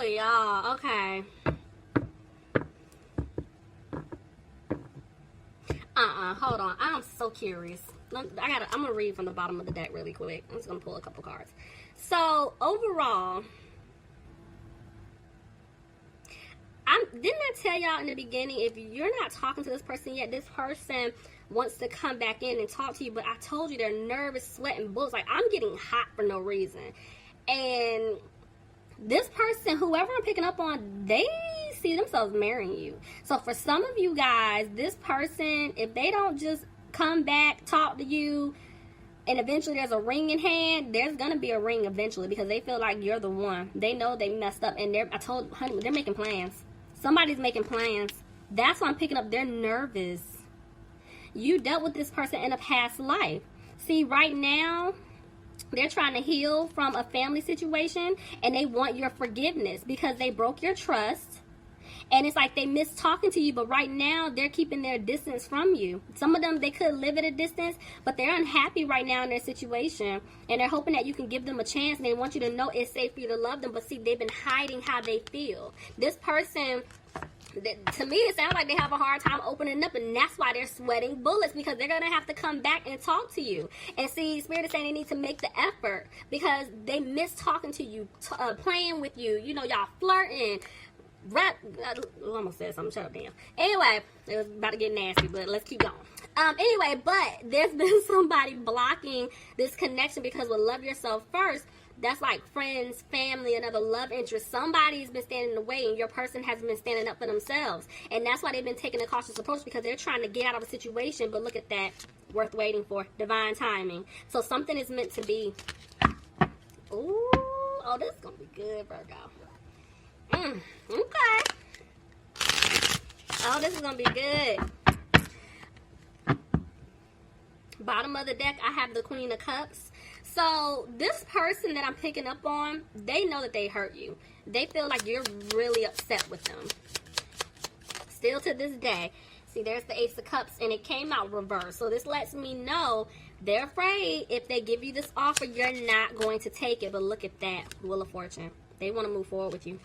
y'all. Okay. Hold on. I'm so curious. I'm gonna read from the bottom of the deck really quick. I'm just gonna pull a couple cards. So overall, didn't I tell y'all in the beginning, if you're not talking to this person yet, this person wants to come back in and talk to you, but I told you they're nervous, sweating bullets. Like, I'm getting hot for no reason. And this person, whoever I'm picking up on, they see themselves marrying you. So for some of you guys, this person, if they don't just come back, talk to you, and eventually there's a ring in hand, there's gonna be a ring eventually, because they feel like you're the one. They know they messed up, and they're making plans. Somebody's making plans. That's why I'm picking up. They're nervous. You dealt with this person in a past life. See, right now, they're trying to heal from a family situation, and they want your forgiveness because they broke your trust. And it's like they miss talking to you, but right now they're keeping their distance from you. Some of them, they could live at a distance, but they're unhappy right now in their situation, and they're hoping that you can give them a chance, and they want you to know it's safe for you to love them. But see, they've been hiding how they feel. This person, to me, it sounds like they have a hard time opening up, and that's why they're sweating bullets, because they're going to have to come back and talk to you. And see, Spirit is saying they need to make the effort because they miss talking to you, playing with you. You know, y'all flirting. I almost said something. Shut up, damn. Anyway, it was about to get nasty, but let's keep going. Anyway, but there's been somebody blocking this connection because with love yourself first, that's like friends, family, another love interest. Somebody's been standing in the way, and your person hasn't been standing up for themselves. And that's why they've been taking a cautious approach, because they're trying to get out of a situation. But look at that. Worth waiting for. Divine timing. So something is meant to be. Ooh. Oh, this is going to be good, Virgo. Okay. Oh, this is going to be good. Bottom of the deck, I have the Queen of Cups. So this person that I'm picking up on, they know that they hurt you. They feel like you're really upset with them. Still to this day. See, there's the Ace of Cups, and it came out reversed. So this lets me know they're afraid if they give you this offer, you're not going to take it. But look at that. Wheel of Fortune. They want to move forward with you.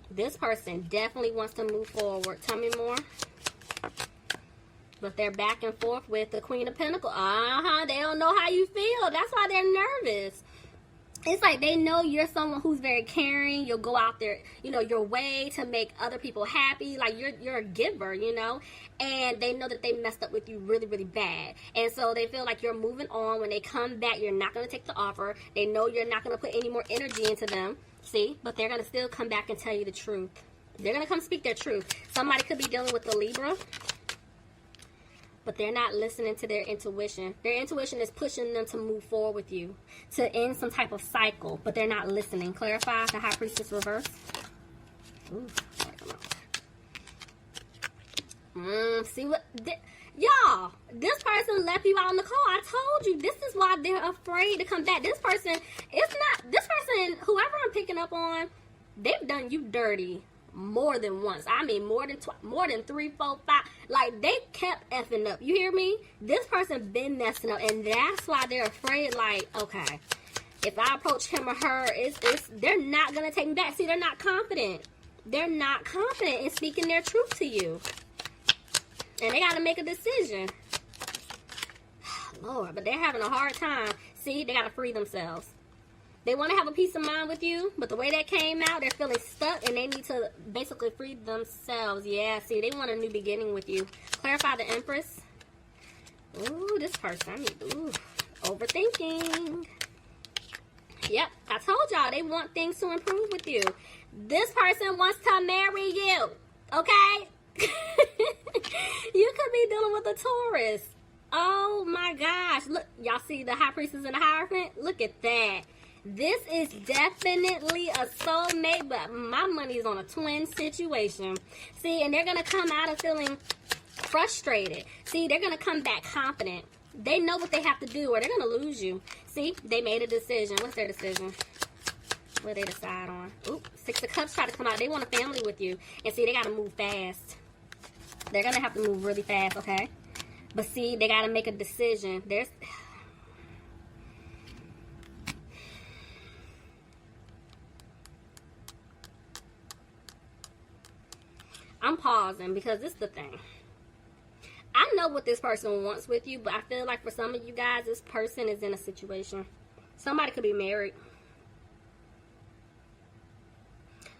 This person definitely wants to move forward. Tell me more. But they're back and forth with the Queen of Pentacles. They don't know how you feel. That's why they're nervous. It's like they know you're someone who's very caring. You'll go out there, you know, your way to make other people happy. Like you're a giver, you know. And they know that they messed up with you really, really bad. And so they feel like you're moving on. When they come back, you're not going to take the offer. They know you're not going to put any more energy into them. See? But they're going to still come back and tell you the truth. They're going to come speak their truth. Somebody could be dealing with the Libra, but they're not listening to their intuition. Their intuition is pushing them to move forward with you, to end some type of cycle, but they're not listening. Clarify the High Priestess reverse. Ooh, see what... Y'all, this person left you out on the call. I told you, this is why they're afraid to come back. This person, whoever I'm picking up on, they've done you dirty more than once. I mean, more than 3, 4, 5. Like, they kept effing up. You hear me? This person been messing up, and that's why they're afraid. Like, okay, if I approach him or her, they're not gonna take me back. See, they're not confident. They're not confident in speaking their truth to you. And they got to make a decision. Lord, but they're having a hard time. See, they got to free themselves. They want to have a peace of mind with you, but the way that came out, they're feeling stuck, and they need to basically free themselves. Yeah, see, they want a new beginning with you. Clarify the Empress. Ooh, this person. Overthinking. Yep, I told y'all, they want things to improve with you. This person wants to marry you. Okay? You could be dealing with a Taurus. Oh my gosh. Look, y'all see the High Priestess and the Hierophant? Look at that. This is definitely a soulmate, but my money's on a twin situation. See, and they're going to come out of feeling frustrated. See, they're going to come back confident. They know what they have to do, or they're going to lose you. See, they made a decision. What's their decision? What they decide on? Ooh, Six of Cups try to come out. They want a family with you. And see, they got to move fast. They're going to have to move really fast, okay? But see, they got to make a decision. I'm pausing because this is the thing. I know what this person wants with you, but I feel like for some of you guys, this person is in a situation. Somebody could be married,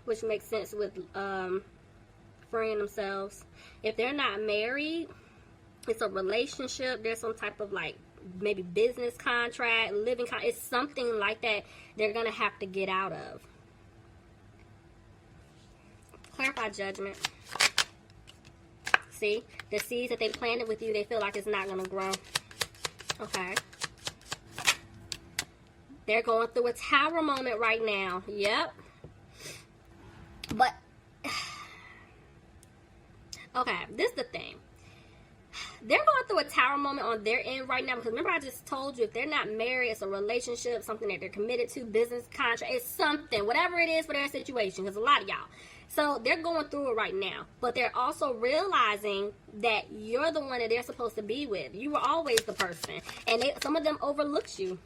which makes sense with freeing themselves. If they're not married, it's a relationship. There's some type of like maybe business contract, living contract. It's something like that they're going to have to get out of. Clarify Judgment. See, the seeds that they planted with you, they feel like it's not going to grow. Okay. They're going through a Tower moment right now. Yep. But, okay, this is the thing. They're going through a Tower moment on their end right now, because remember I just told you, if they're not married, it's a relationship, something that they're committed to, business contract, it's something, whatever it is for their situation, because a lot of y'all. So they're going through it right now, but they're also realizing that you're the one that they're supposed to be with. You were always the person, and some of them overlooked you.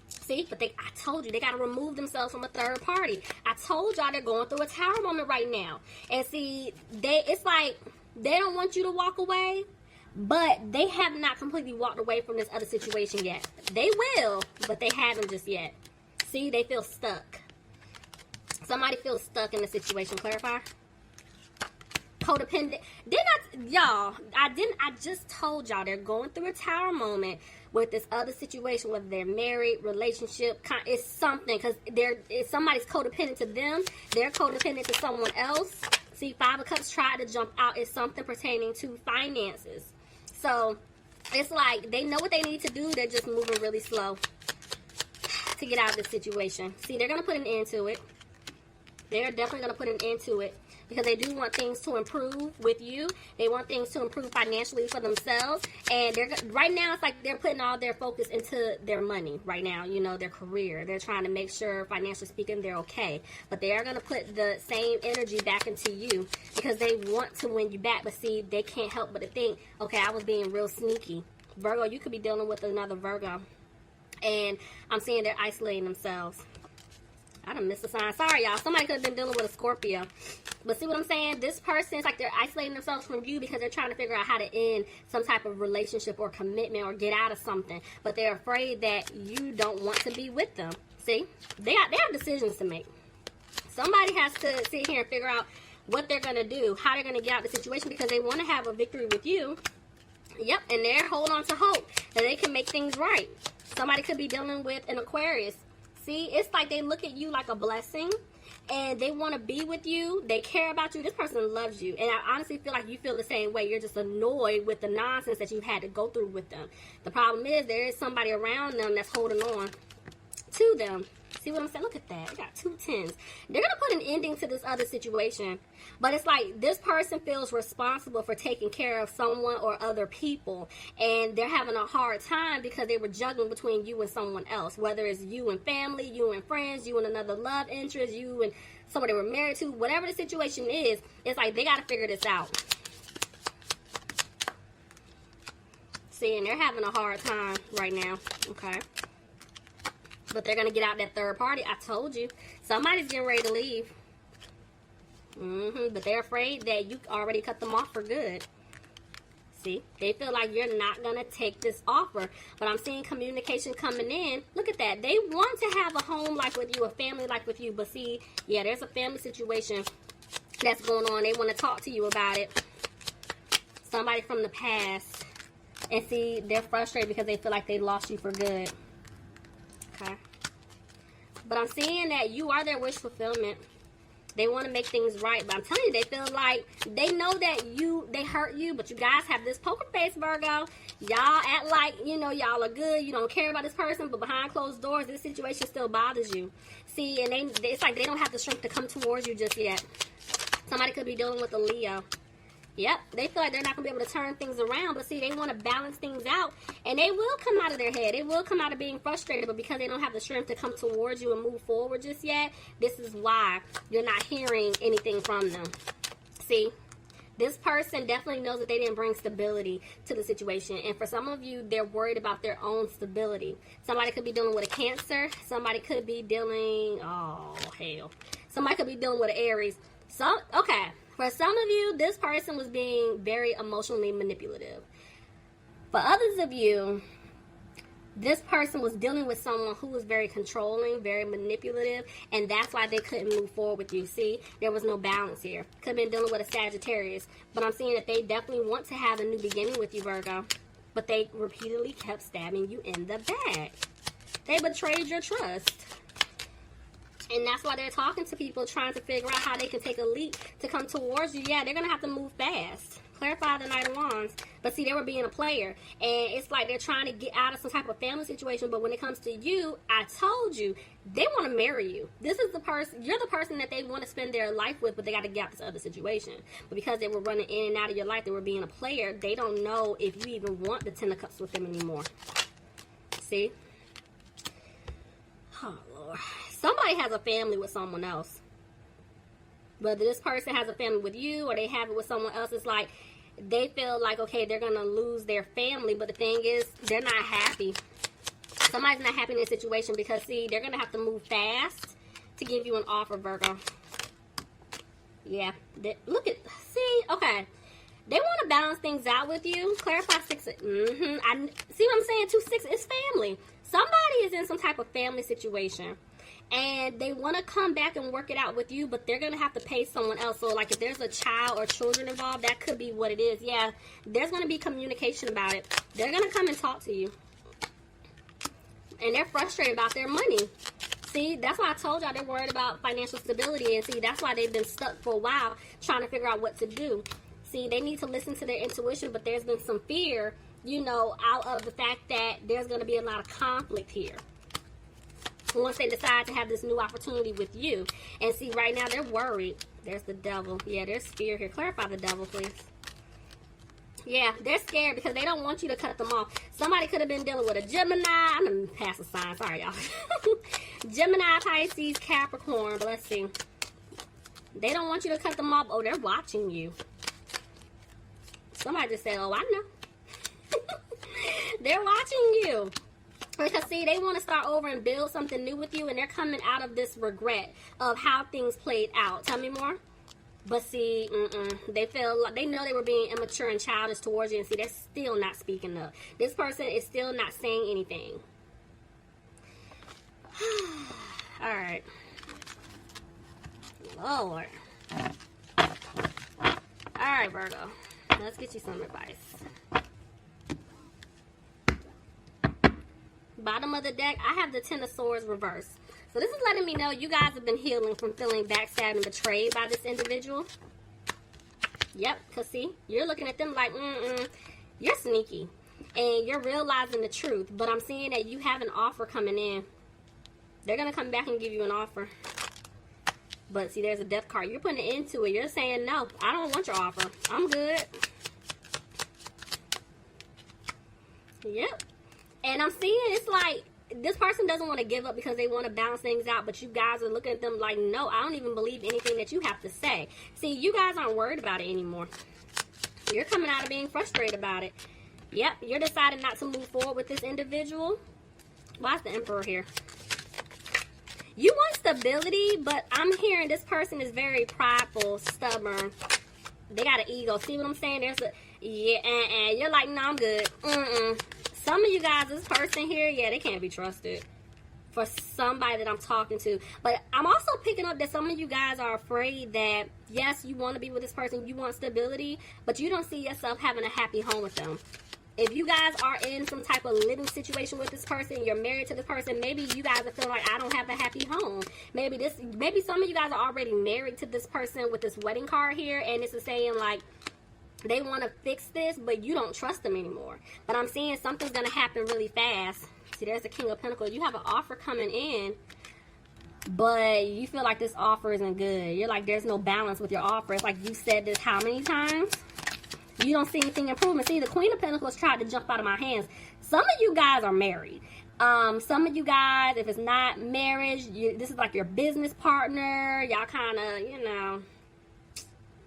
See, but I told you, they got to remove themselves from a third party. I told y'all they're going through a Tower moment right now. And see, it's like they don't want you to walk away, but they have not completely walked away from this other situation yet. They will, but they haven't just yet. See, they feel stuck. Somebody feels stuck in the situation. Clarify. Codependent. Y'all, I just told y'all they're going through a Tower moment with this other situation, whether they're married, relationship, it's something, because somebody's codependent to them, they're codependent to someone else. See, Five of Cups tried to jump out. It's something pertaining to finances. So it's like they know what they need to do, they're just moving really slow to get out of this situation. See, they're going to put an end to it. They're definitely going to put an end to it, because they do want things to improve with you. They want things to improve financially for themselves. And right now, it's like they're putting all their focus into their money right now, you know, their career. They're trying to make sure, financially speaking, they're okay. But they are going to put the same energy back into you, because they want to win you back. But see, they can't help but to think, okay, I was being real sneaky. Virgo, you could be dealing with another Virgo. And I'm seeing they're isolating themselves. I done missed a sign. Sorry, y'all. Somebody could have been dealing with a Scorpio. But see what I'm saying? This person, it's like they're isolating themselves from you because they're trying to figure out how to end some type of relationship or commitment or get out of something. But they're afraid that you don't want to be with them. See? They have decisions to make. Somebody has to sit here and figure out what they're going to do, how they're going to get out of the situation, because they want to have a victory with you. Yep, and they're holding on to hope that they can make things right. Somebody could be dealing with an Aquarius. See, it's like they look at you like a blessing, and they want to be with you. They care about you. This person loves you, and I honestly feel like you feel the same way. You're just annoyed with the nonsense that you've had to go through with them. The problem is there is somebody around them that's holding on to them. See what I'm saying? Look at that. I got 2 tens. They're going to put an ending to this other situation. But it's like this person feels responsible for taking care of someone or other people. And they're having a hard time because they were juggling between you and someone else. Whether it's you and family, you and friends, you and another love interest, you and someone they were married to. Whatever the situation is, it's like they got to figure this out. See, and they're having a hard time right now. Okay. But they're going to get out that third party. I told you. Somebody's getting ready to leave. But they're afraid that you already cut them off for good. See? They feel like you're not going to take this offer. But I'm seeing communication coming in. Look at that. They want to have a home life with you, a family life with you. But see, yeah, there's a family situation that's going on. They want to talk to you about it. Somebody from the past. And see, they're frustrated because they feel like they lost you for good. Okay. But I'm seeing that you are their wish fulfillment. They want to make things right. But I'm telling you, they feel like they know that they hurt you. But you guys have this poker face, Virgo. Y'all act like, you know, y'all are good. You don't care about this person. But behind closed doors, this situation still bothers you. See, and it's like they don't have the strength to come towards you just yet. Somebody could be dealing with a Leo. Yep, they feel like they're not going to be able to turn things around. But see, they want to balance things out. And they will come out of their head. They will come out of being frustrated. But because they don't have the strength to come towards you and move forward just yet, this is why you're not hearing anything from them. See, this person definitely knows that they didn't bring stability to the situation. And for some of you, they're worried about their own stability. Somebody could be dealing with a Cancer. Somebody could be dealing, oh, hell. Somebody could be dealing with an Aries. So, okay. For some of you, this person was being very emotionally manipulative. For others of you, this person was dealing with someone who was very controlling, very manipulative, and that's why they couldn't move forward with you. See, there was no balance here. Could have been dealing with a Sagittarius, but I'm seeing that they definitely want to have a new beginning with you, Virgo. But they repeatedly kept stabbing you in the back. They betrayed your trust. And that's why they're talking to people, trying to figure out how they can take a leap to come towards you. Yeah, they're going to have to move fast. Clarify the Knight of Wands. But see, they were being a player. And it's like they're trying to get out of some type of family situation. But when it comes to you, I told you, they want to marry you. This is the person, you're the person that they want to spend their life with, but they got to get out this other situation. But because they were running in and out of your life, they were being a player, they don't know if you even want the Ten of Cups with them anymore. See? Oh, Lord. Somebody has a family with someone else. Whether this person has a family with you or they have it with someone else, it's like they feel like, okay, they're going to lose their family. But the thing is, they're not happy. Somebody's not happy in this situation because, see, they're going to have to move fast to give you an offer, Virgo. Yeah. Look at, see, okay. They want to balance things out with you. Clarify 6. See what I'm saying? 2, 6 is family. Somebody is in some type of family situation. And they want to come back and work it out with you, but they're going to have to pay someone else. So, like, if there's a child or children involved, that could be what it is. Yeah, there's going to be communication about it. They're going to come and talk to you. And they're frustrated about their money. See, that's why I told y'all they're worried about financial stability. And see, that's why they've been stuck for a while trying to figure out what to do. See, they need to listen to their intuition, but there's been some fear, you know, out of the fact that there's going to be a lot of conflict here. Once they decide to have this new opportunity with you. And see, right now, they're worried. There's the devil. Yeah, there's fear here. Clarify the devil, please. Yeah, they're scared because they don't want you to cut them off. Somebody could have been dealing with a Gemini. I'm going to pass a sign. Sorry, y'all. Gemini, Pisces, Capricorn. But let's see. They don't want you to cut them off. Oh, they're watching you. Somebody just said, oh, I know. They're watching you. Because, see, they want to start over and build something new with you, and they're coming out of this regret of how things played out. Tell me more. But, see, they feel like they know they were being immature and childish towards you, and see, they're still not speaking up. This person is still not saying anything. All right. Lord. All right, Virgo. Let's get you some advice. Bottom of the deck, I have the Ten of Swords reversed. So this is letting me know you guys have been healing from feeling backstabbed and betrayed by this individual. Yep, because see, you're looking at them like, you're sneaky. And you're realizing the truth. But I'm seeing that you have an offer coming in. They're going to come back and give you an offer. But see, there's a death card. You're putting it into it. You're saying, no, I don't want your offer. I'm good. Yep. And I'm seeing it's like this person doesn't want to give up because they want to balance things out. But you guys are looking at them like, no, I don't even believe anything that you have to say. See, you guys aren't worried about it anymore. You're coming out of being frustrated about it. Yep, you're deciding not to move forward with this individual. Why is the Emperor here? You want stability, but I'm hearing this person is very prideful, stubborn. They got an ego. See what I'm saying? There's a, yeah, you're like, no, I'm good. Some of you guys, this person here, yeah, they can't be trusted. For somebody that I'm talking to. But I'm also picking up that some of you guys are afraid that, yes, you want to be with this person, you want stability, but you don't see yourself having a happy home with them. If you guys are in some type of living situation with this person, you're married to this person, maybe you guys are feeling like, I don't have a happy home. Maybe some of you guys are already married to this person with this wedding card here, and it's saying like, they want to fix this, but you don't trust them anymore. But I'm seeing something's going to happen really fast. See, there's the King of Pentacles. You have an offer coming in, but you feel like this offer isn't good. You're like, there's no balance with your offer. It's like you said this how many times? You don't see anything improvement. See, the Queen of Pentacles tried to jump out of my hands. Some of you guys are married. Some of you guys, if it's not marriage, this is like your business partner. Y'all kind of, you know,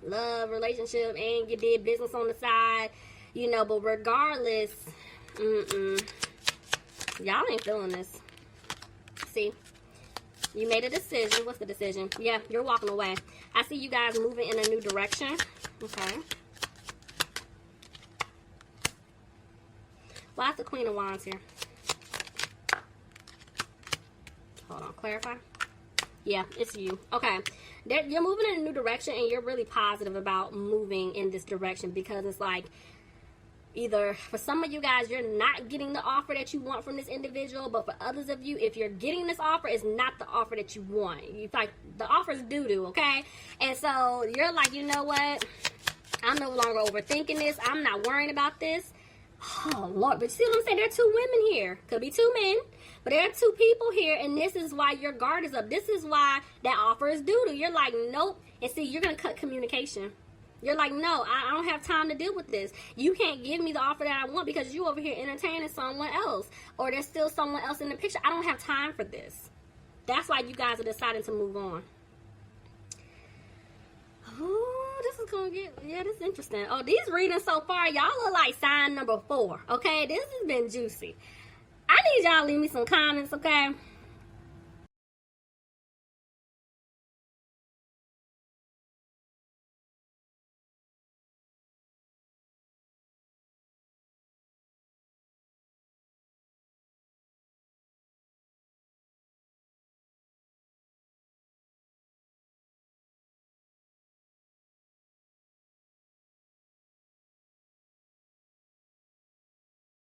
love relationship and you did business on the side, you know, but regardless, y'all ain't feeling this. See, You made a decision. What's the decision? Yeah, you're walking away. I see you guys moving in a new direction. Okay. Why is the Queen of Wands here? Hold on, clarify. Yeah, it's you. Okay. You're moving in a new direction, and you're really positive about moving in this direction, because it's like, either for some of you guys, you're not getting the offer that you want from this individual, but for others of you, if you're getting this offer, it's not the offer that you want. It's like the offer's doo-doo, okay? And so you're like, you know what? I'm no longer overthinking this. I'm not worrying about this. Oh, Lord. But you see what I'm saying? There are two women here. Could be two men. But there are two people here, and this is why your guard is up. This is why that offer is doo-doo. You're like, nope. And see, you're going to cut communication. You're like, no, I don't have time to deal with this. You can't give me the offer that I want because you over here entertaining someone else. Or there's still someone else in the picture. I don't have time for this. That's why you guys are deciding to move on. Oh, this is going to get, yeah, this is interesting. Oh, these readings so far, y'all look like sign number 4. Okay, this has been juicy. I need y'all to leave me some comments, okay?